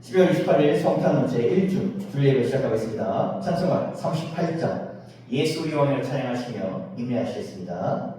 12월 28일 성탄 제1주 주일예배 시작하겠습니다. 찬송가 38장 예수 우리 왕을 찬양하시며 임례하시겠습니다.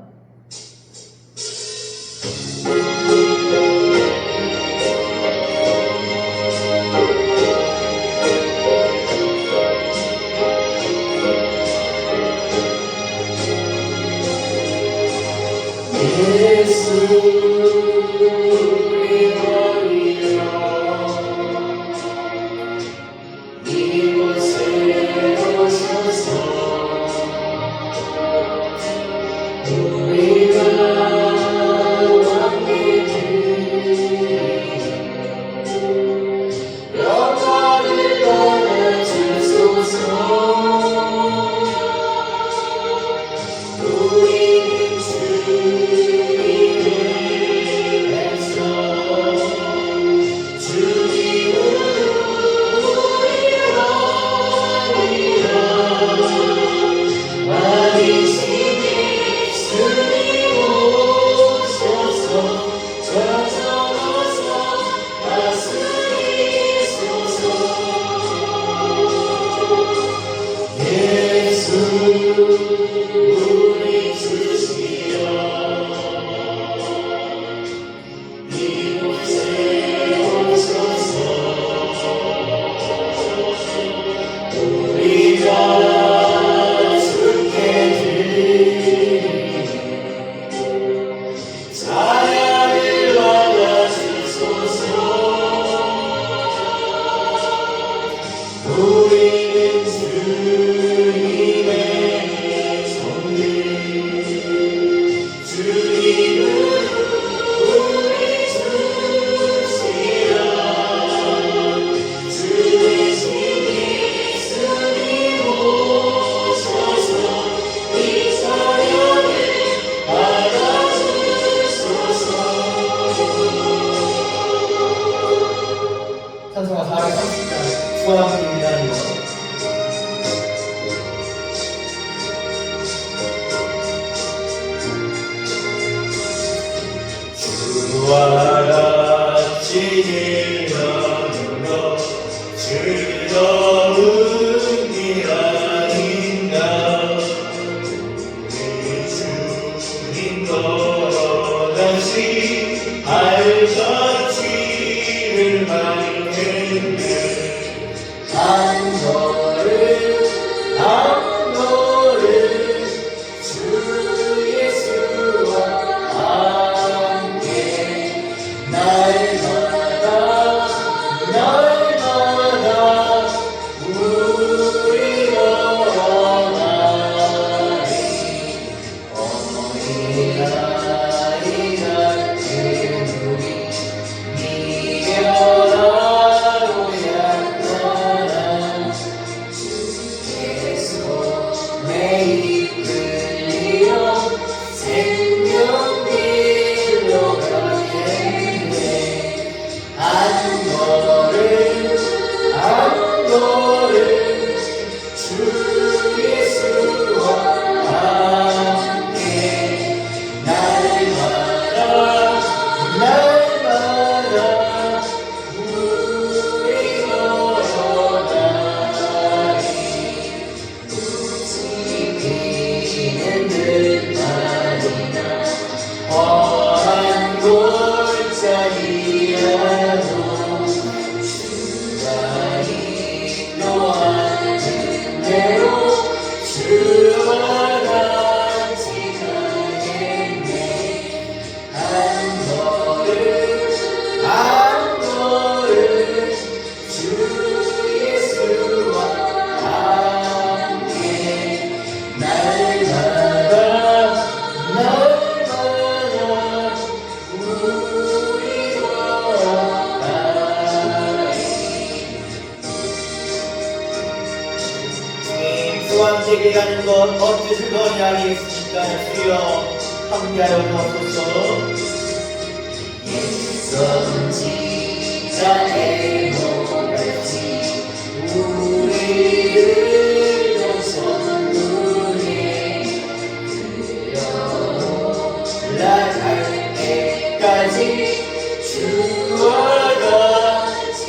찬송가 430장 주와 함께 임하리라. 주와 같이 일하는 것 즐거운 일 아닌가. 우리 주님 떠나시 알자치를 밝겠네. 한 걸음 주 예수와 함께 날마다 우리 걸어가리. 어린아이 같은 우리 미련하고 약한 주께서 내 이끌리어 생명길로 가겠네. 한 걸음 주 예수와 함께 날마다 우리 걸어가리. 지키는 듯하니나 험한 골짜기라도 주가 인도하는 대로 주와 같이 가겠네. 한 걸음 주 예수와 함께 날마다 우리 걸어가리. 주님 또한 제게 가는 것 어찌 즐거이 알겠습니까? 주여 함께하여 주옵소서. 선지자의 몸같이 우리를 선물에 들여올라갈 때까지 주와 같이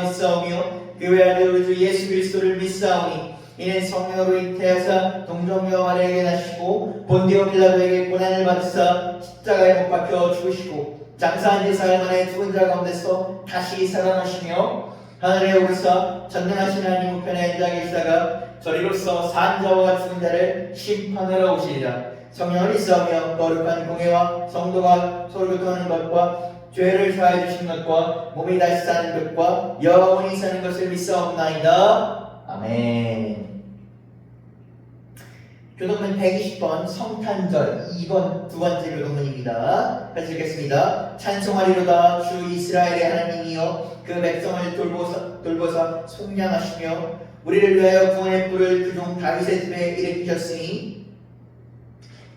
믿사오며 그 외아들 우리 주 예수 그리스도를 믿사오니 이는 성령으로 잉태하사 동정녀 마리아에게 나시고 본디오 빌라도에게 고난을 받으사 십자가에 못 박혀 죽으시고 장사한 지 사흘 만에 죽은 자 가운데서 다시 살아나시며 하늘에 오르사 전능하신 하나님 우편에 앉아 계시다가 저리로서 산 자와 죽은 자를 심판하러 오시리라. 성령을 믿사오며 거룩한 공예와 성도가 서로 교통하는 것과 죄를 사해 주신 것과 몸이 다시 사는 것과 영원히 사는 것을 믿사옵나이다. 아멘. 교동문 120번 성탄절 2번 두 번째 교동문입니다. 같이 읽겠습니다. 찬송하리로다 주 이스라엘의 하나님이여 그 백성을 돌보사 속량하시며 우리를 위하여 구원의 뿔을 그종 다윗의 집에 일으키셨으니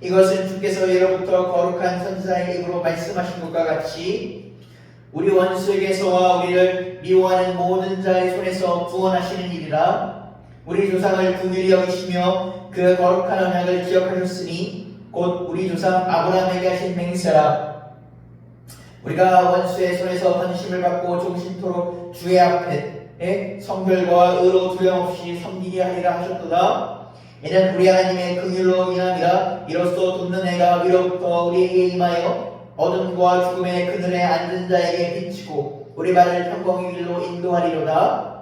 이것은 주께서 예로부터 거룩한 선지자의 입으로 말씀하신 것과 같이 우리 원수에게서와 우리를 미워하는 모든 자의 손에서 구원하시는 일이라. 우리 조상을 긍휼히 여기시며 그 거룩한 언약을 기억하셨으니 곧 우리 조상 아브라함에게 하신 맹세라. 우리가 원수의 손에서 번심을 받고 종신토록 주의 앞에 성결과 의로 두려움없이 섬기게 하리라 하셨도다. 이는 우리 하나님의 긍휼로 인함이라. 이로써 돕는 해가 위로부터 우리에게 임하여 어둠과 죽음의 그늘에 앉은 자에게 비치고 우리 발을 평범의 길로 인도하리로다.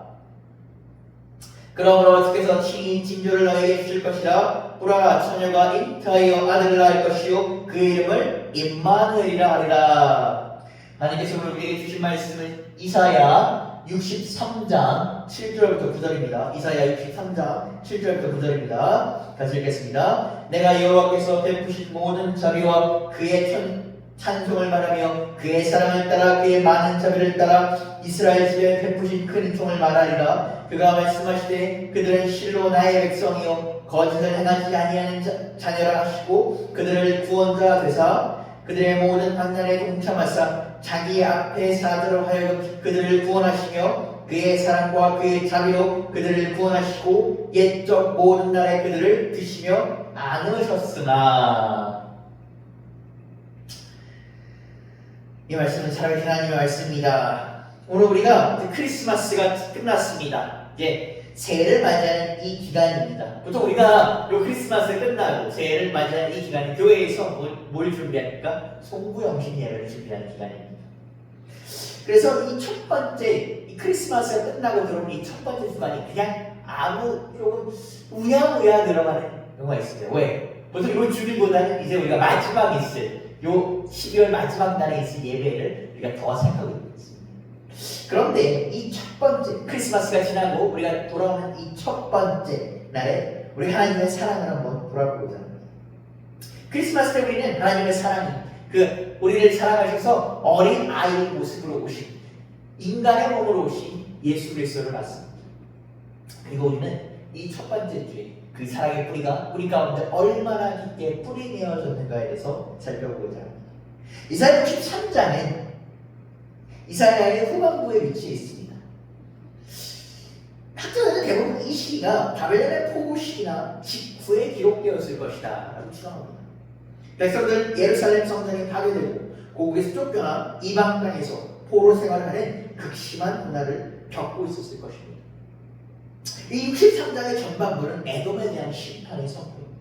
그러므로 주께서 친히 징조를 너에게 주실 것이라. 보라 처녀가 잉태하여 아들을 낳을 것이요 그 이름을 임마누엘이라 하리라. 하나님께서 우리에게 주신 말씀은 이사야 63장 7절부터 9절입니다. 이사야 63장 7절부터 9절입니다. 같이 읽겠습니다. 내가 여호와께서 베푸신 모든 자비와 그의 찬송을 말하며 그의 사랑을 따라 그의 많은 자비를 따라 이스라엘 집에 베푸신 큰 은총을 말하리라. 그가 말씀하시되 그들은 실로 나의 백성이요 거짓을 행하지 아니하는 자녀라 하시고 그들을 구원자 되사 그들의 모든 환난에 동참하사 자기 앞에 사도로 하여금 그들을 구원하시며 그의 사랑과 그의 자비로 그들을 구원하시고 옛적 모든 날에 그들을 드시며 안으셨으나. 이 말씀은 살아계신 하나님의 말씀입니다. 오늘 우리가 크리스마스가 끝났습니다. 이제 새해를 맞이하는 이 기간입니다. 보통 우리가 이 크리스마스 끝나고 새해를 맞이하는 이 기간에 교회에서 뭘 준비합니까? 송구영신 예배를 준비하는 기간입니다. 그래서 이 첫 번째 이 크리스마스가 끝나고 들어오는 이 첫 번째 주간이 그냥 아무 조금 우야우야 들어가는 경우가 있습니다. 왜? 보통 이런 주기보다는 이제 우리가 마지막에 있을 요 12월 마지막 날에 있을 예배를 우리가 더 생각하고 있습니다. 그런데 이 첫 번째 크리스마스가 지나고 우리가 돌아오는 이 첫 번째 날에 우리 하나님의 사랑을 한번 돌아보고자 합니다. 크리스마스 때 우리는 하나님의 사랑이 우리를 사랑하셔서 어린 아이의 모습으로 오신 인간의 몸으로 오신 예수 그리스도를 봤습니다. 그리고 우리는 이 첫 번째 주에 그 사랑의 뿌리가 우리 가운데 얼마나 깊게 뿌리 내어졌는가에 대해서 살펴보고자 합니다. 이사야 63장은 이사야의 후반부에 위치해 있습니다. 학자들은 대부분 이 시기가 바벨론의 포로 시기나 직후에 기록되었을 것이다 라고 추정합니다. 백성들 예루살렘 성전이 파괴되고 고국에서 쫓겨나 이방 땅에서 포로 생활을 하는 극심한 고난을 겪고 있었을 것입니다. 이 63장의 전반부는 에돔에 대한 심판의 선포입니다.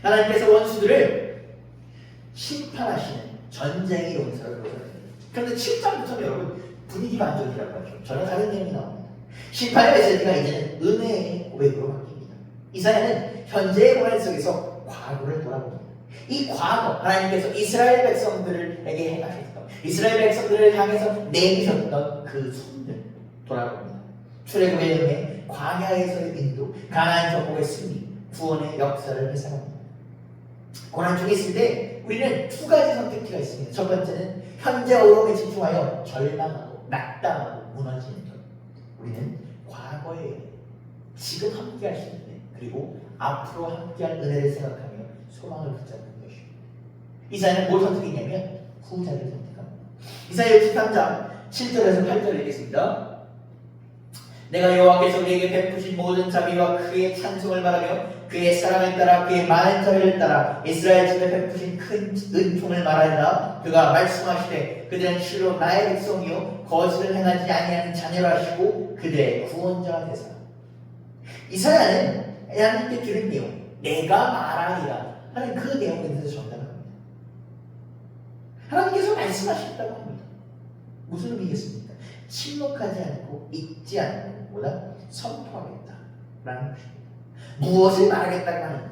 하나님께서 원수들을 심판하시는 전쟁의 용서를 보여줍니다. 그런데 7장부터는 여러분 분위기 반전이라고 하죠. 전혀 다른 내용이 나옵니다. 심판의 메시지가 이제는 은혜의 고백으로 바뀝니다. 이사야는 현재의 고난 속에서 과거를 돌아봅니다. 이 과거 하나님께서 이스라엘 백성들에게 행하셨던 이스라엘 백성들을 향해서 내미셨던 그 손을 돌아봅니다. 출애굽의 은혜, 광야에서의 인도, 가나안 정복의 승리, 구원의 역사를 회상합니다. 고난 중에 있을 때 우리는 두 가지 선택지가 있습니다. 첫 번째는 현재 어려움에 집중하여 절망하고 낙담하고 무너지는 것. 우리는 과거에 지금 함께 할 수 있는 그리고 앞으로 함께 할 은혜를 생각하며 소망을 붙잡는 것입니다. 이사야는 뭘 선택했냐면 후자를 선택합니다. 이사야 63장 7절에서 8절 읽겠습니다. 내가 여호와께서 우리에게 베푸신 모든 자비와 그의 찬송을 말하며 그의 사랑을 따라 그의 많은 자비를 따라 이스라엘 집에 베푸신 큰 은총을 말하리라. 그가 말씀하시되 그들은 실로 나의 백성이요 거짓을 행하지 아니하는 자녀라 하시고 그들의 구원자가 되사. 이사야는 하나님께 들은 내용, 내가 말하리라 하는 그 내용에 대해서 전달을 합니다. 하나님께서 말씀하셨다고 합니다. 무슨 의미겠습니까? 침묵하지 않고 잊지 않고 뭐다? 선포하겠다라는 것입니다. 무엇을 말하겠다고 하는가?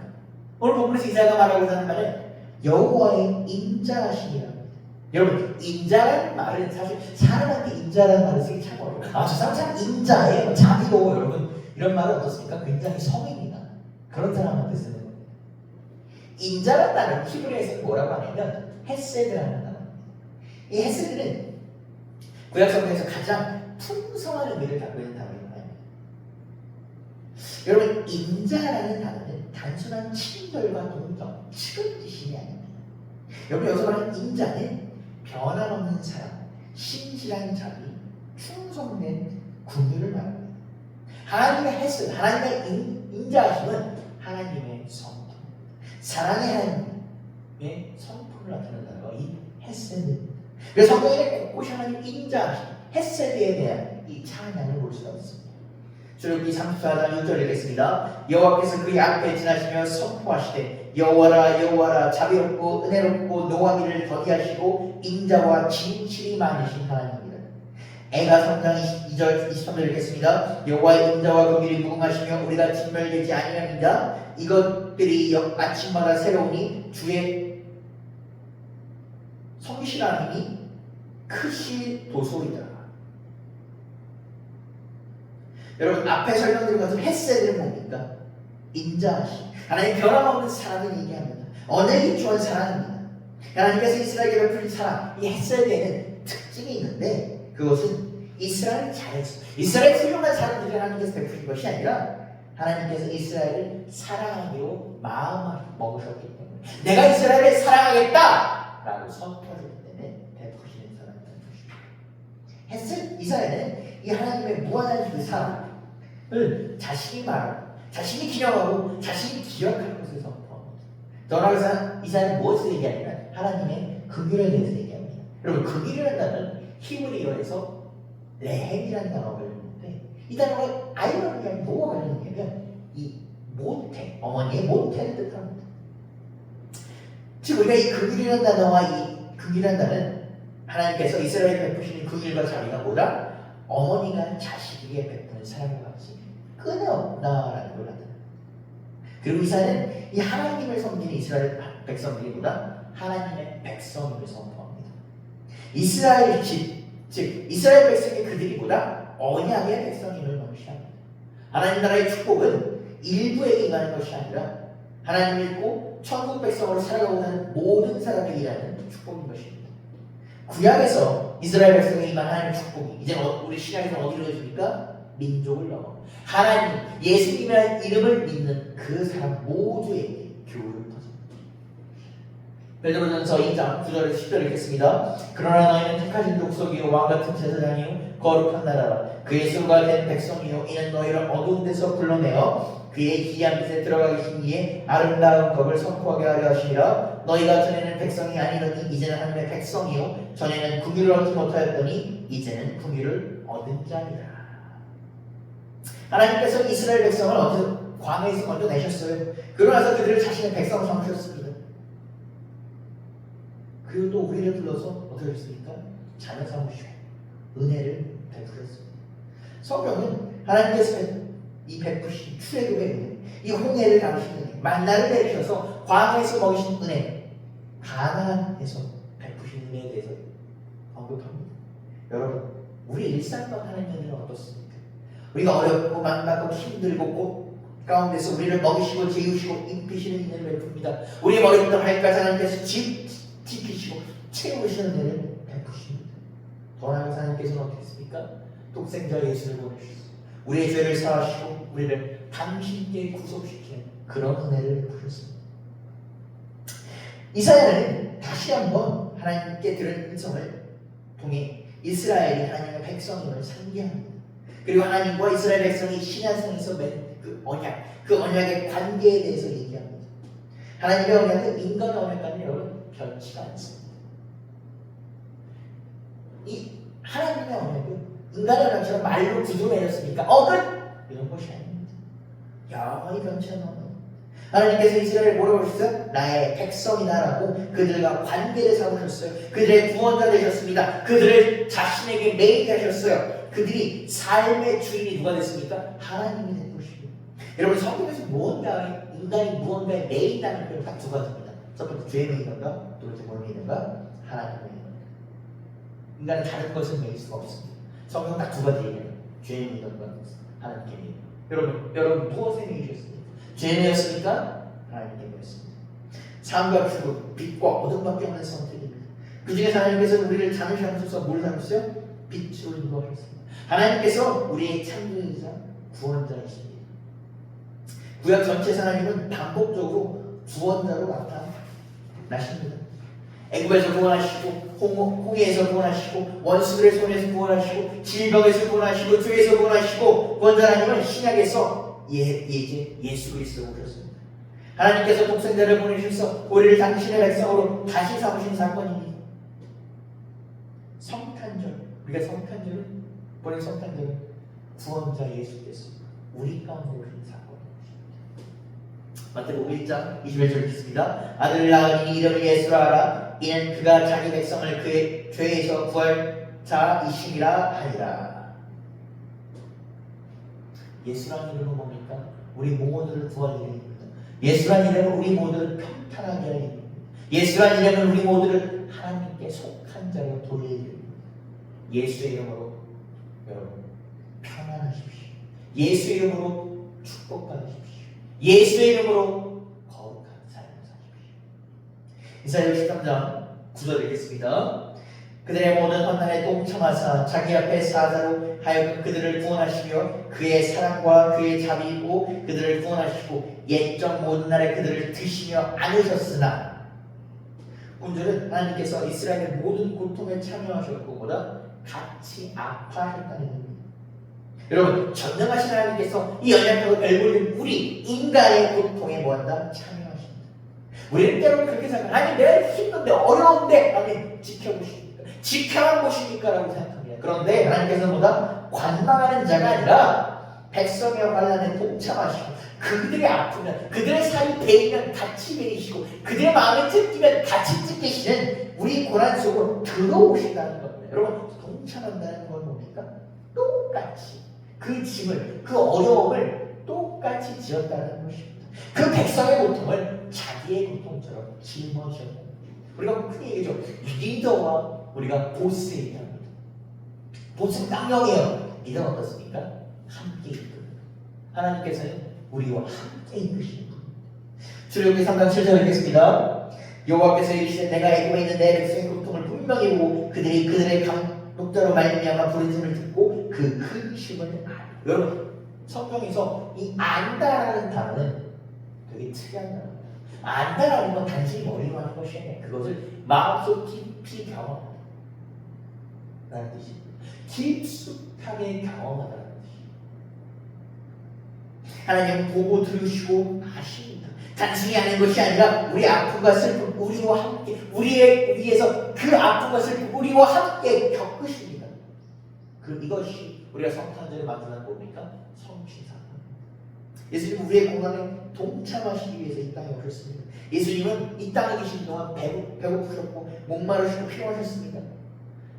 오늘 본문에서 이사야가 말하고 있는 말은 여호와의 인자하심이라는 겁니다. 여러분, 인자라는 말은 사실 사람한테 인자라는 말을 쓰기 참 어려워요. 저 사람 참 인자해요, 자비로워. 여러분, 이런 말은 어떻습니까? 굉장히 성입니다. 그런 사람한테 쓰는 겁니다. 인자라는 단어는 히브리어에서 뭐라고 하냐면 헤세드라는 단어입니다. 이 헤세드는 구약성경에서 가장 풍성한 의미를 갖고 있는 단어입니다. 여러분, 인자라는 단어는 단순한 친절과 동정, 측은지심이 아닙니다. 여러분, 여기서 말하는 인자는 변함없는 사랑, 신실한 자비, 충성된 긍휼을 말합니다. 하나님의 헤스, 하나님의 인자하심은 하나님의 선포, 사랑의 하나님의 선포를 나타내는 단어가 이 헤세드입니다. 그래서 성경에 곳곳이 하나님 인자하심, 헤세드에 대한 이 찬양을 볼 수가 있습니다. 출애굽기 34장 6절 읽겠습니다. 여호와께서 그의 앞에 지나시며 선포하시되 여호와라 여호와라 자비롭고 은혜롭고 노하기를 더디하시고 인자와 진실이 많으신 하나님입니다. 애가 3장 2절 23절 읽겠습니다. 여호와의 인자와 긍휼이 무궁하시며 우리가 진멸되지 아니합니다. 이것들이 아침마다 새로우니 주의 성실함이 크시도소이다. 여러분, 앞에 설명드린 것은 헤세드는 뭡니까? 인자하심. 하나님 변함없는 사랑을 얘기합니다. 언약이 주한 사랑입니다. 하나님께서 이스라엘에게 베푸신 사랑, 이 헤세드에는 특징이 있는데 그것은 이스라엘 잘했어. 이스라엘 훌륭한 사람들이 하나님께서 베푸신 것이 아니라 하나님께서 이스라엘을 사랑하기로 마음을 먹으셨기 때문에 내가 이스라엘을 사랑하겠다 라고 선포하기 때문에 베푸시는 사람이라는 것입니다. 헤세드, 이스라엘은 이 하나님의 무한한 그 사랑을 자신이 말하고 자신이 기념하고 자신이 기억할 것을 선포합니다. 더 나아가서 이사야는 무엇을 얘기하냐면 하나님의 긍휼에 대해서 얘기합니다. 여러분, 긍휼이라는 단어는 히브리어에서 레헴이라는 단어가 걸리는데 이 단어가 아이러니하게 뭐가 걸리냐면 이 모태, 어머니의 모태를 뜻합니다. 즉 우리가 이 긍휼이라는 단어와 이 긍휼이라는 단어는 하나님께서 이스라엘에 베푸시는 긍휼과 자비가 뭐다? 어머니가 자식에게 베푸는 사랑과 같이 끈이 없다라는 걸 나타냅니다. 그리고 이사야는 이 하나님을 섬기는 이스라엘 백성들이보다 하나님의 백성임을 선포합니다. 이스라엘 집, 즉 이스라엘 백성의 그들이보다 언약의 백성임을 명시합니다. 하나님 나라의 축복은 일부에게 임하는 것이 아니라 하나님을 믿고 천국 백성으로 살아가고 하는 모든 사람에게라는 축복인 것입니다. 구약에서 이스라엘 백성에 임한 하나님의 축복이 이제 우리 신약에서 어디로 해줍니까? 민족을 넘어 하나님, 예수님이라는 이름을 믿는 그 사람 모두에게 교훈을 터집니다. 베드로전서 2장 9절에서 10절 읽겠습니다. 그러나 너희는 택하신 족속이요 왕같은 제사장이요 거룩한 나라라. 그의 소가 된 백성이요 이는 너희를 어두운 데서 불러내어 그의 기이한 빛에 들어가 계신 이의 아름다운 법을 선포하게 하려 하시니라. 너희가 전에는 백성이 아니더니 이제는 하나님의 백성이요 전에는 긍휼을 얻지 못하였더니 이제는 긍휼을 얻은 자니라. 하나님께서 이스라엘 백성을 어디서 광야에서 먼저 내셨어요. 그러나서 그들을 자신의 백성으로 삼으셨습니다. 그리고 또 우리를 불러서 어떻게 하셨습니까? 자녀 삼으시고 은혜를 베푸셨습니다. 성경은 하나님께서 이 베푸신 출애굽의 은혜, 이 홍해를 가르신 은혜, 만나를 내리셔서 광야에서 먹이신 은혜, 가나안에서 베푸신 은혜에 대해서 언급합니다. 여러분, 우리 일상과 하나님의 은혜는 어떻습니까? 우리가 어렵고 만나고 힘들고 꽃 가운데서 우리를 먹이시고 재우시고 입히시는 은혜를 베풉니다. 우리의 머리부터 발까지 하나님께서 지키시고 채우시는 은혜를 베푸십니다. 더 나아가서 하나님께서는 어떻게 했습니까? 독생자 예수를 보내주셨습니다. 우리의 죄를 사하시고 우리를 당신께 구속시키는 그런 은혜를 베푸셨습니다. 이사야는 다시 한번 하나님께 들은 음성을 통해 이스라엘이 하나님의 백성임을 상기합니다. 그리고 하나님과 이스라엘 백성이 시내산에서 맺은 그 언약의 관계에 대해서 얘기합니다. 하나님의 언약은 인간의 언약과는 여러분 변치가 않습니다. 이 하나님의 언약은 인간의 언약처럼 말로 구두로 맺었으니까 이런 것이 아닙니다. 영원히 변치 않는 언약. 하나님께서 이스라엘을 뭐라고 하셨어요? 나의 백성이다라고 그들과 관계를 삼으셨어요. 그들의 구원자 되셨습니다. 그들을 자신에게 매이게 하셨어요. 그들이 삶의 주인이 누가 됐습니까? 하나님이 된 것입니다. 여러분 성경에서 인간이 무언가에 매인다는 표현 딱 두 가지입니다. 첫 번째 죄에 매이던가, 두 번째 뭘 매이던가? 하나님에 매이던가. 인간은 다른 것을 매일 수가 없습니다. 성경 딱 두 가지 얘기해요. 죄에 매이던가, 하나님께 매이던가. 여러분 무엇에 매이셨습니까? 죄에 매였습니까? 하나님께 매였습니다. 삶과 죽음, 빛과 어둠밖에 없는 선택입니다. 그 중에서 하나님께서 우리를 자녀시하셔서 뭘 삼으셨어요? 빛으로 인도하셨습니다. 하나님께서 우리의 창조이자 구원자이십니다. 구약 전체에서 하나님은 반복적으로 구원자로 나타나십니다. 애굽에서 구원하시고 홍해에서 구원하시고 원수들의 손에서 구원하시고 질병에서 구원하시고 죄에서 구원하시고 구원자 하나님은 신약에서 이제 예수 그리스도로 오셨습니다. 하나님께서 독생자를 보내주셔서 우리를 당신의 백성으로 다시 삼으신 사건입니다. 성탄절, 우리가 성탄절을 보낸 성탄절은 구원자 예수께서 우리 가운데 오신 사건입니다. 마태복음 1장 21절 읽습니다. 아들을 낳으니 이름을 예수라 하라. 이는 그가 자기 백성을 그의 죄에서 구할 자이심이라 하니라. 예수라는 이름은 뭡니까? 우리 모두를 구할 이름입니다. 예수라는 이름은 우리 모두를 평탄하게 할 이름입니다. 예수라는 이름은 우리 모두를 하나님께 속한 자로 돌릴 이름입니다. 예수의 이름으로 여러분 평안하십시오. 예수의 이름으로 축복받으십시오. 예수의 이름으로 거룩한 삶을 사십시오. 이사야 13장 9절 읽겠습니다. 그들의 모든 헌난에 동참하사 자기 앞에 사자로 하여금 그들을 구원하시며 그의 사랑과 그의 자비로 그들을 구원하시고 옛적 모든 날에 그들을 드시며 안으셨으나 군주는 하나님께서 이스라엘의 모든 고통에 참여하셨고 보다 같이 아파하셨다는 의미입니다. 여러분 전능하신 하나님께서 이 언약궤를 벨고리는 우리 인간의 고통에 뭐한다? 참여하십니다. 우리는 때로는 그렇게 생각합니다. 아니 내가 힘든데 어려운데 아니 지켜보십니까? 지켜만 보십니까? 라고 생각합니다. 그런데 하나님께서 보다 관망하는 자가 아니라 백성의 환난에 동참하시고 그들이 아프면 그들의 살이 베이면 같이 베이시고 그들의 마음이 찢기면 같이 찢기시는 우리 고난 속으로 들어오신다는 겁니다. 여러분 동참한다는 건 뭡니까? 똑같이 그 짐을 그 어려움을 똑같이 지었다는 것입니다. 그 백성의 고통을 자기의 고통처럼 짊어졌다. 우리가 크게 얘기하죠. 리더와 우리가 보스 얘기합니다. 보스는 깡형이에요. 리더는 어떻습니까? 함께 이끌어요. 하나님께서는 우리와 함께 이끄십니다. 출애굽기 3장 7절 읽겠습니다. 여호와께서 이르시되 내가 애굽에 있는 내 백성의 고통을 분명히 보고 그들이 그들의 강독자로 말미암아 부르짖음을 듣고 그 큰 힘을 알아. 여러분 성경에서 이 안다라는 단어는 되게 특이한 단어입니다. 안다라는 건 단순히 머리로 하는 것이 아니라 그것을 마음속 깊이 경험한다는 뜻입니다. 깊숙하게 경험하다는 뜻입니다. 하나님은 보고 들으시고 아십니다. 단순히 하는 것이 아니라 우리 아픔과 슬픔 우리와 함께 우리의 위에서 그 아픔과 슬픔 우리와 함께 겪으십니다. 이것이 우리가 성탄절을 만드는 뭡니까? 성취사. 예수님은 우리의 고난에 동참하시기 위해서 이 땅에 오셨습니다. 예수님은 이 땅에 계신 동안 배고프셨고 목마르시고 피곤하셨습니다.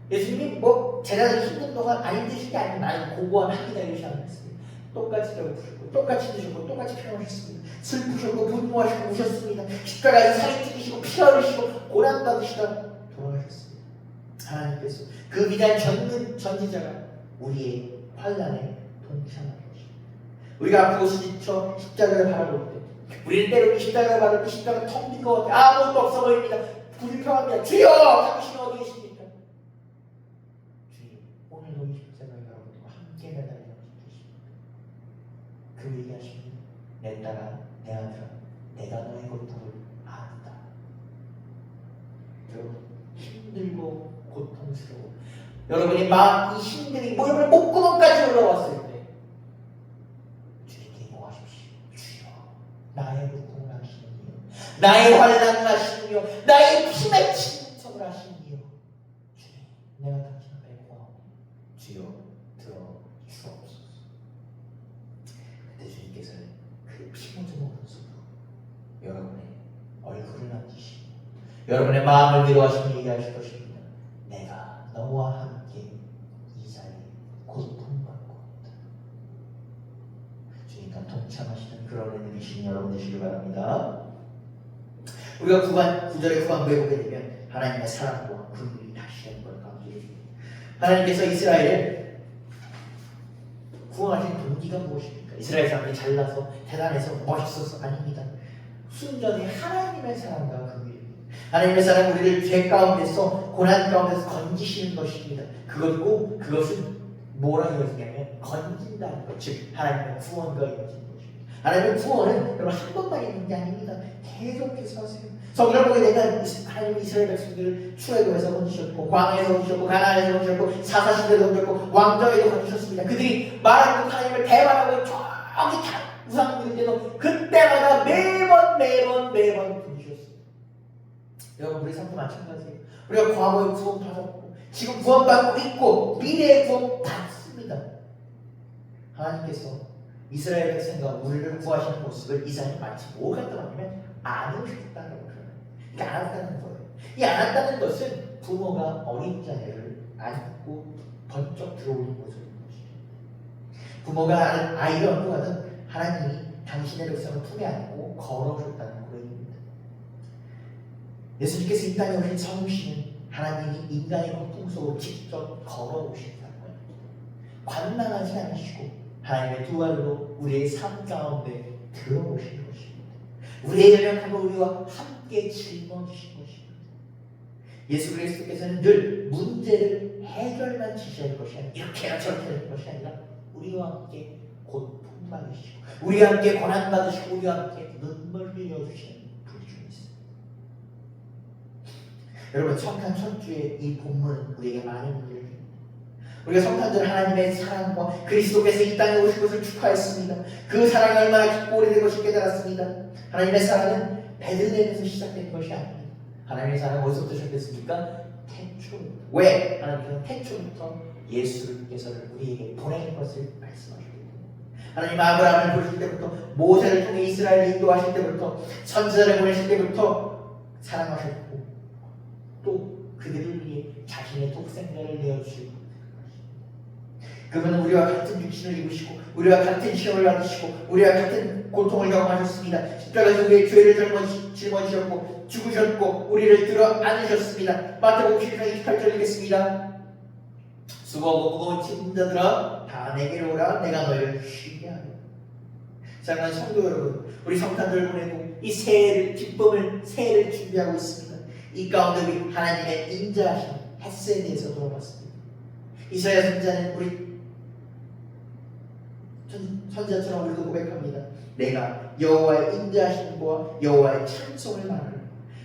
예수님이 제자들이 힘든 동안 안 힘드신 게 아니라 나는 고고한 학이다 이러지 않았습니다. 똑같이 배고프셨고 똑같이 드셨고 똑같이 피곤하셨습니다. 슬프셨고 분노하시고 우셨습니다. 십자가에서 살이 찢기시고 피 흘리시고 고난받으시다 돌아가셨습니다. 하나님께서 그 위대한 전지자가 우리의 환난에 동참하게 하십니다. 우리가 아프고 지쳐 십자가를 바라볼 때 우리는 때로 십자가를 바라볼 때 십자가가 텅 빈 것 같아 아무것도 없어 보입니다. 불평합니다. 주여 당신은 어디 계십니까? 주님 오늘도 이 십자가에 여러분과 함께 매달려 계십니다. 그 얘기하십니다. 내 딸아 내 아들아 내가 너의 고통을 안다. 여러분 힘들고 고통스러워 여러분이 막 이 힘들이 무릎을 목구멍까지 올라왔을 때 주님께 기도하십시오. 주여, 나의 고통을 하시는 이요, 나의 환난을 하시는 이요, 나의 피맺힌 청을 하시는 이요, 주님, 내가 당신 앞에 구하오니 주여 들어주옵소서. 그때 주님께서는 그 피 묻은 오른손으로 여러분의 얼굴을 만지시고 여러분의 마음을 위로하시며 얘기하실 것입니다. 내가 너와 함께 이 자리에 고통받고 있다. 주님과 동참하시는 그런 은혜이신 여러분 되시길 바랍니다. 우리가 9절의 후반부에 보게 되면 하나님의 사랑과 긍휼이 다시 한번 감기해줍니다. 하나님께서 이스라엘을 구원하신 동기가 무엇입니까? 이스라엘 사람들이 잘나서 대단해서 멋있어서 아닙니다. 순전히 하나님의 사랑과 긍휼입니다. 하나님의 사랑, 우리를 죄 가운데서 고난 가운데서 건지시는 것입니다. 그것은 뭐라 이루어지냐면 건진다는 것, 즉 하나님의 구원과 이루어지는 것입니다. 하나님의 구원은 여러분 한 번만 있는 게 아닙니다. 계속해서 하세요. 성경을 보게 되면 하나님 이스라엘 백성들을 출애굽에서 건지셨고, 광야에서 건지셨고, 가나안에서 건지셨고, 사사시대에서 건지셨고, 왕정에도 건지셨습니다. 그들이 말하고 하나님을 대만하고 저기 우상 믿는데도 그때마다 매번 건지셨습니다. 여러분, 우리 삶도 마찬가지예요. 우리가 과거에 구원 받았고 지금 구원 받고 있고 미래에 구원 받습니다. 하나님께서 이스라엘 백성과 우리를 구하시는 모습을 이사야는 마치 뭐가 떠나면 안으셨다는 거예요. 이게 안 한다는 거예요. 이 안 한다는 것은 부모가 어린 자녀를 안고 번쩍 들어오는 모습인 것이죠. 부모가 아이를 안고 가든 하나님이 당신의 백성을 품에 안고 걸어오셨다는 고백입니다. 예수님께서 이 땅에 오신 성육신은 하나님이 인간의 고통 속으로 직접 걸어오신다는 거예요. 관망하지 않으시고 하나님의 두 발로 우리의 삶 가운데 들어오신 것입니다. 우리의 연약함을 우리와 함께 짊어지신 것입니다. 예수 그리스도께서는 늘 문제를 해결만 지시할 것이 아니라 이렇게나 저렇게 될 것이 아니라 우리와 함께 고통받으시고 우리와 함께 고난받으시고 우리와 함께 눈물 흘려주시는 분이 있습니다. 여러분, 성탄 첫 주에 이 본문은 우리에게 많은 의미를 줍니다. 우리가 성탄절 하나님의 사랑과 그리스도께서 이 땅에 오신 것을 축하했습니다. 그 사랑이 얼마나 깊고 오래된 것을 깨달았습니다. 하나님의 사랑은 베들레헴에서 시작된 것이 아닙니다. 하나님의 사랑은 어디서부터 시작됐습니까? 태초부터. 왜? 하나님께서 태초부터 예수께서를 우리에게 보낸 것을 말씀하셨기 때문에. 하나님 아브라함을 보실 때부터, 모세를 통해 이스라엘을 인도하실 때부터, 선지자를 보내실 때부터 사랑하셨고 또 그들을 위해 자신의 독생자를 내어주시고, 그분은 우리와 같은 육신을 입으시고 우리와 같은 시험을 받으시고 우리와 같은 고통을 경험하셨습니다. 십자가에서 우리의 죄를 짊어지셨고 죽으셨고 우리를 들어 안으셨습니다. 마태복음 11장 28절 읽겠습니다. 수고하고 무거운 짐자들아 다 내게로 오라. 내가 너희를 쉬게 하리라. 사랑하는 성도 여러분, 우리 성탄절 보내고 이 새해를 새해를 준비하고 있습니다. 이 가운데 우리 하나님의 인자하신 햇새에 대해서 돌아봤습니다. 이사야 선지자는 우리 선지자처럼 우리도 고백합니다. 내가 여호와의 인자하심과 여호와의 찬송을 말하라.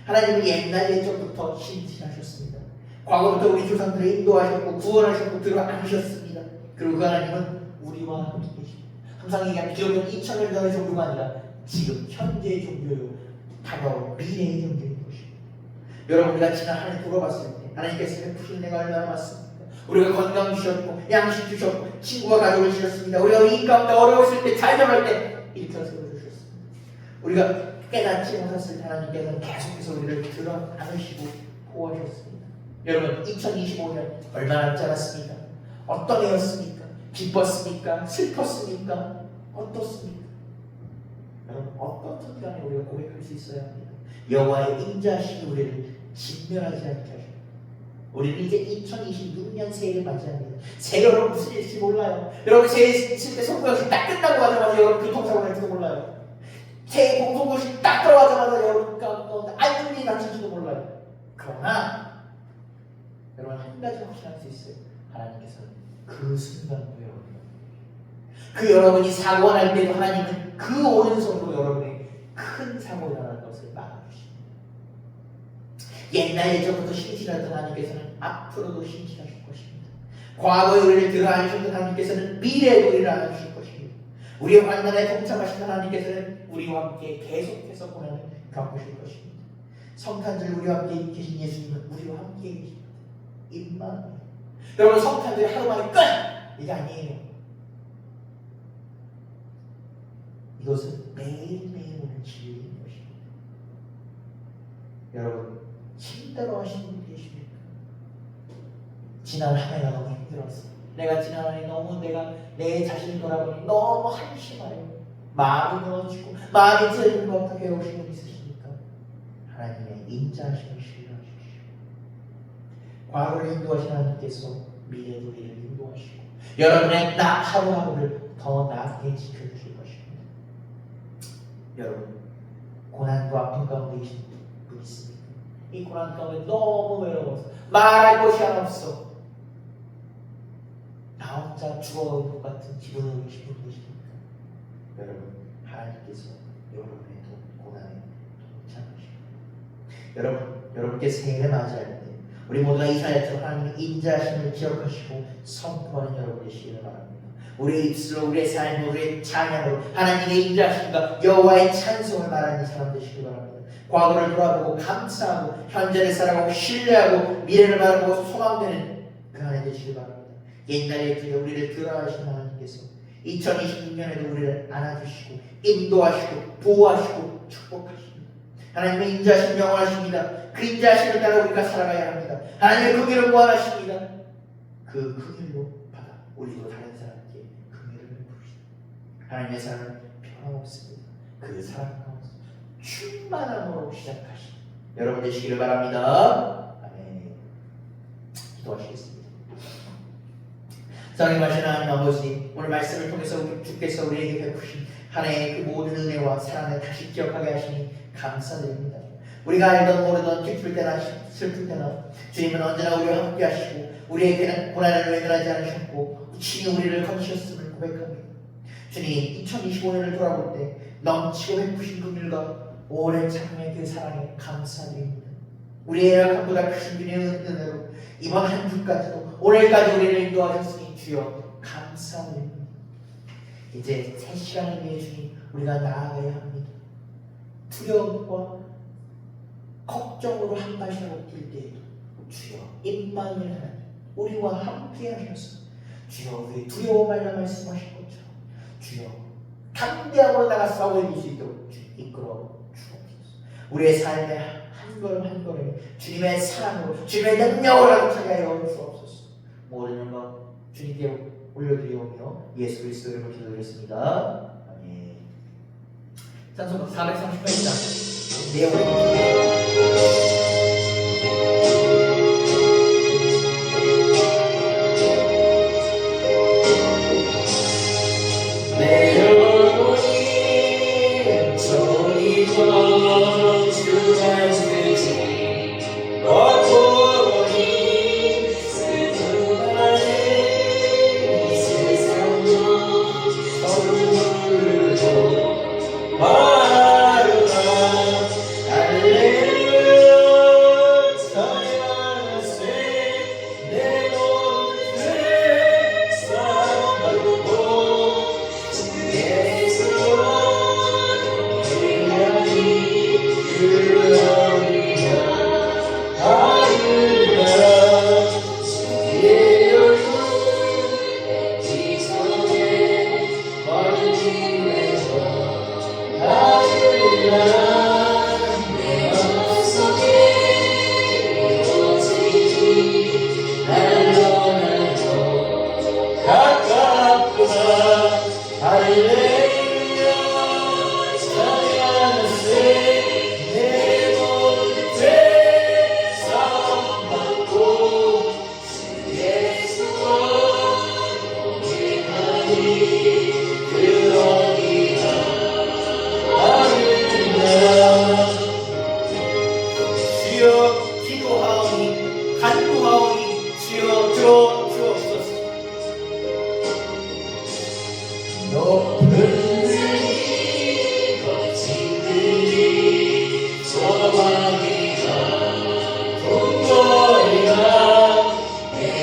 하나님은 옛날 예전부터 신실하셨습니다. 과거부터 우리 조상들을 인도하셨고 구원하셨고 들어 안으셨습니다. 그리고 그 하나님은 우리와 함께 계십니다. 항상 얘기하는 기독교는 2000년 전의 종교가 아니라 지금 현재의 종교요, 다가올 미래의 종교인 것입니다. 여러분, 우리가 지난 한 해 돌아봤을 때 하나님께서 베푸신 내가 얼마나 많습니까? 우리가 건강 주셨고 양식 주셨고 친구와 가족을 주셨습니다. 우리가 이 가운데 어려웠을 때 잘 잡을 때 일터 세워주셨습니다. 우리가 깨닫지 못했을 때 하나님께서는 계속해서 우리를 들어 안으시고 보호하셨습니다. 여러분, 2025년 얼마나 남지 않았습니까? 어떤 해였습니까? 기뻤습니까? 슬펐습니까? 어떻습니까? 여러분, 어떻든 간에 우리가 고백할 수 있어야 합니다. 여호와의 인자하심이 우리를 진멸하지 않게 하십니다. 우리는 이제 2026년 새해를 맞이합니다. 새해 여러분 무슨 일일지 몰라요. 여러분 새해 있을 때 성교육이 딱 끝나고 하자마자 여러분 교통사고 날지도 몰라요. 새해 공동교육이 딱 들어가자마자 여러분 가운데 안 좋은 일이 닥칠지도 몰라요. 그러나 여러분 한 가지 확신할 수 있어요. 하나님께서는 그 순간도 여러분이 사고가 날 때도 하나님은 그 오른손으로 여러분의 큰 사고가 일어날 것을 막아주십니다. 옛날 예전부터 신실하던 하나님께서는 앞으로도 신실하실 것입니다. 과거에 우리를 들어 안으셨던 하나님께서는 미래에도 우리를 안아주실 것입니다. 우리의 환난에 동참하신 하나님께서는 우리와 함께 계속해서 고난을 겪으실 것입니다. 성탄절 우리와 함께 계신 예수님은 우리와 함께 계십니다. 임마누엘. 여러분, 성탄절이 하루 만에 끝! 이게 아니에요. 이것은 매일매일 오는 진리인 것입니다. 여러분, 힘들어 하시는 분 계십니까? 지난 한 해가 너무 힘들었어. 내가 지난 한 해 너무 내 자신을 돌아보니 너무 한심하여 마음이 무너지고 마음이 찢어지는 것 같아 괴로우신 분 있으십니까? 하나님의 인자하심을 신뢰하십시오. 과거를 인도하신 하나님께서 미래도 우리를 인도하시고 여러분의 하루하루를 더 나게 지켜주실 것입니다. 여러분, 고난과 아픔 가운데 계신 분 있습니까? 이 고난 가운데 너무 외로워서 말할 것이 하나 없어. 나 혼자 죽어가는 것 같은 기분으로 계신 분 계십니까? 여러분, 하나님께서 여러분의 고난에 동참하십니다. 여러분께 새해를 맞이할 때 우리 모두가 이사야처럼 하나님의 인자하심을 기억하시고 선포하는 여러분 되시기를 바랍니다. 우리의 입술로, 우리의 삶으로, 우리의 찬양으로 하나님의 인자하심과 여호와의 찬송을 말하는 사람 되시기 바랍니다. 과거를 돌아보고 감사하고 현재를 살아가고 신뢰하고 미래를 바라보고 소망되는 그 한 해 되시기 바랍니다. 옛날에 우리를 들어하신 하나님께서 2026년에도 우리를 안아주시고 인도하시고 보호하시고 축복하십니다. 하나님의 인자하심 영원하십니다. 그 인자하심을 따라 우리가 살아가야 합니다. 하나님의 긍휼을 무한하십니다. 그 긍휼로 받아 우리도 다른 사람께 긍휼을 베푸시다. 하나님의 사랑은 변함없습니다. 그 사랑 가운데 충만함으로 시작하시다. 여러분 되시기를 바랍니다. 아멘. 기도하시겠습니다. 사랑하신 하나님 아버지, 오늘 말씀을 통해서 주께서 우리에게 베푸신 한 해의 그 모든 은혜와 사랑을 다시 기억하게 하시니 감사드립니다. 우리가 알던 모르던 기쁠 때나 슬플 때나 주님은 언제나 우리와 함께 하시고 우리에게는 고난을 외면하지 않으셨고 친히 우리를 건지셨음을 고백합니다. 주님, 2025년을 돌아볼 때 넘치고 베푸신 긍휼과 오래 참음의 그 사랑에 감사드립니다. 우리의 약함보다 크신 주님의 은혜로 이번 한 주까지도 오늘까지 우리를 인도하셨으니 주여 감사드립니다. 이제 새 시간을 위해 주님 우리가 나아가야 합니다. 두려움과 걱정으로 한 발자국 뛸 때에도 주여 임마누엘 하나님 우리와 함께 하셔서 주여 우리의 두려워 말라 말씀하신 것처럼 주여 담대함으로 나가 싸워 이길 수 있도록 주님 이끌어 주옵소서. 우리의 삶의 한 걸음 한 걸음 주님의 사랑으로 주님의 능력으로 가득하게 하여 주옵소서. 모든 것 주님께 올려드리오며 예수 그리스도 이름으로 기도드렸습니다. 아멘. 찬송 438장 내용을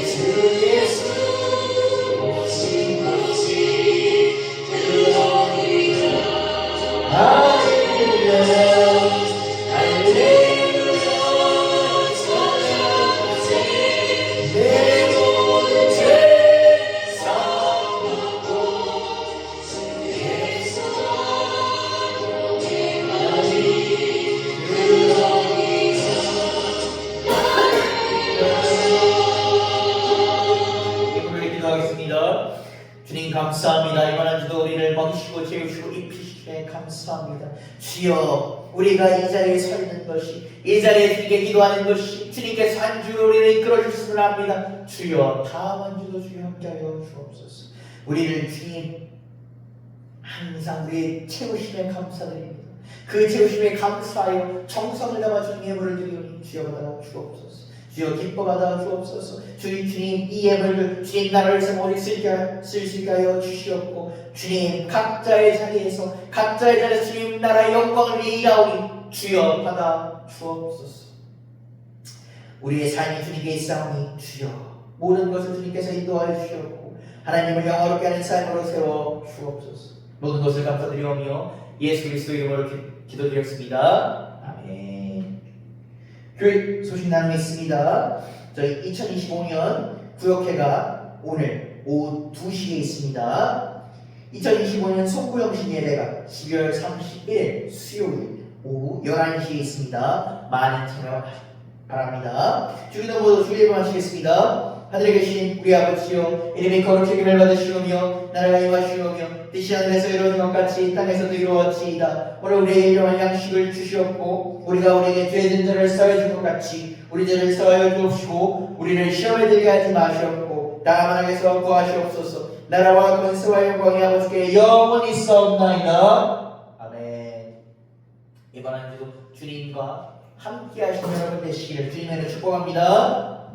주 예수 먹이시고 재우시고 입히시기에 감사합니다. 주여 우리가 이 자리에 서 있는 것이 이 자리에 주님께 기도하는 것이 주님께서 한 주로 우리를 이끌어 주셨음을 압니다. 주여 다음 한 주도 주여 함께하여 주옵소서. 우리를 주님 항상 우리 채우심에 감사드립니다. 그 채우심에 감사하여 정성을 담아 주님 예물을 드리오니 주여 받아 주옵소서. 주여 기뻐 받아 주옵소서. 주님 이 예물을 주님 나라를 위해서 오래 쓸 수 있게 하여 주시옵고 주님 각자의 자리에서 주님 나라의 영광을 위해 일하오니 주여 받아 주옵소서. 우리의 삶이 주님께 있사오니 주여 모든 것을 주님께서 인도하여 주시옵고 하나님을 영화롭게 하는 삶으로 세워 주옵소서. 모든 것을 감사드리오며 예수 그리스도 이름으로 기도드렸습니다. 아멘. 교회 소식 나누겠습니다. 저희 2025년 구역회가 오늘 오후 2시에 있습니다. 2025년 송구영신 예배가 12월 31일 수요일 오후 11시에 있습니다. 많은 참여 바랍니다. 주기도 모두 주일 예배하시겠습니다. 하늘에 계신 우리 아버지여 이름이 거룩하게 받으시오며 나라가 임하시오며 뜻이 하늘에서 이루어진 것 같이 땅에서도 이루어지이다. 오늘 우리에게 일용할 양식을 주시옵고 우리가 우리에게 죄진 자를 사하여 준 것 같이 우리 죄를 사하여 주옵시고 우리를 시험에 들게 하지 마시옵고 다만 악에서 구하시옵소서. 나라와 권세와 영광이 아버지께 영원히 있사옵나이다. 아멘. 이번 한 주도 주님과 함께 하시는 여러분 되시기를 주님의 축복합니다.